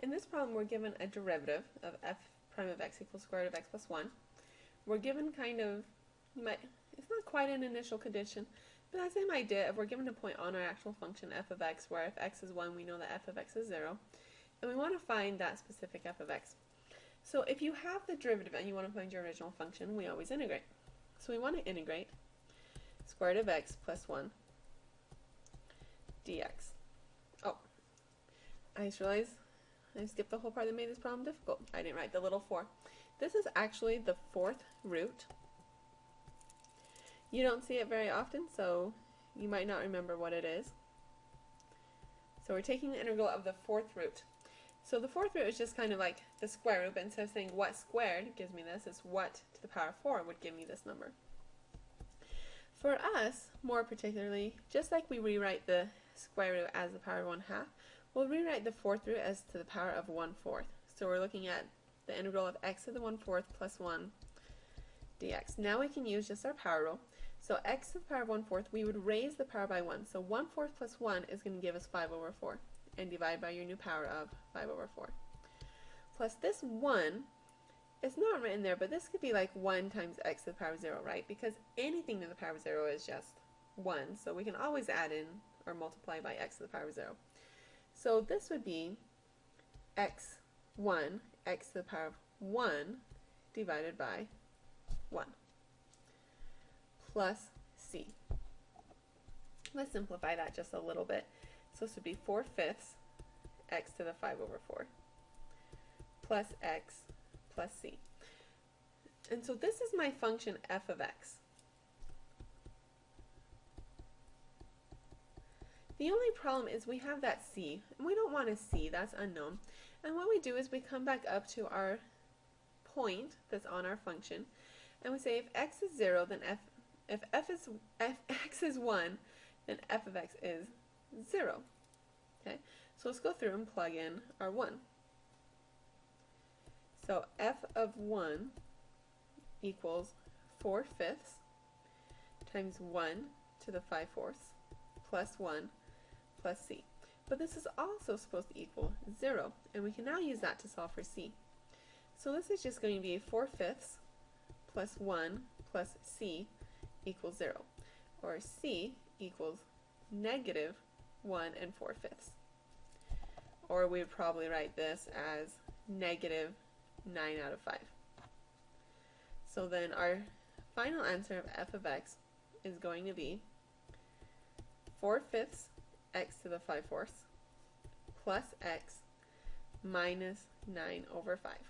In this problem, we're given a derivative of f prime of x equals square root of x plus 1. We're given kind of, it's not quite an initial condition, but that same idea. If we're given a point on our actual function f of x, where if x is 1, we know that f of x is 0, and we want to find that specific f of x. So if you have the derivative and you want to find your original function, we always integrate. So we want to integrate square root of x plus 1 dx. Oh, I just realized I skipped the whole part that made this problem difficult. I didn't write the little 4. This is actually the fourth root. You don't see it very often, so you might not remember what it is. So we're taking the integral of the fourth root. So the fourth root is just kind of like the square root, but instead of saying what squared gives me this, it's what to the power of 4 would give me this number. For us, more particularly, just like we rewrite the square root as the power of 1/2, we'll rewrite the fourth root as to the power of 1/4. So we're looking at the integral of x to the 1/4 plus 1 dx. Now we can use just our power rule. So x to the power of 1/4, we would raise the power by 1. So 1/4 plus 1 is going to give us 5/4. And divide by your new power of 5/4. Plus this 1, it's not written there, but this could be like 1 times x to the power of 0, right? Because anything to the power of 0 is just 1. So we can always add in or multiply by x to the power of 0. So this would be x1, x to the power of 1 divided by 1 plus c. Let's simplify that just a little bit. So this would be 4/5 x to the 5/4 plus x plus c. And so this is my function f of x. The only problem is we have that c, and we don't want a c, that's unknown. And what we do is we come back up to our point that's on our function, and we say if x is 0, then if x is 1, then f of x is 0. Okay, so let's go through and plug in our 1. So f of 1 equals 4/5 times 1 to the 5/4 plus 1 plus c. But this is also supposed to equal 0, and we can now use that to solve for c. So this is just going to be 4/5 plus 1 plus c equals 0, or c equals negative 1 4/5. Or we would probably write this as negative 9/5. So then our final answer of f of x is going to be 4/5 x to the 5/4 plus x minus 9/5.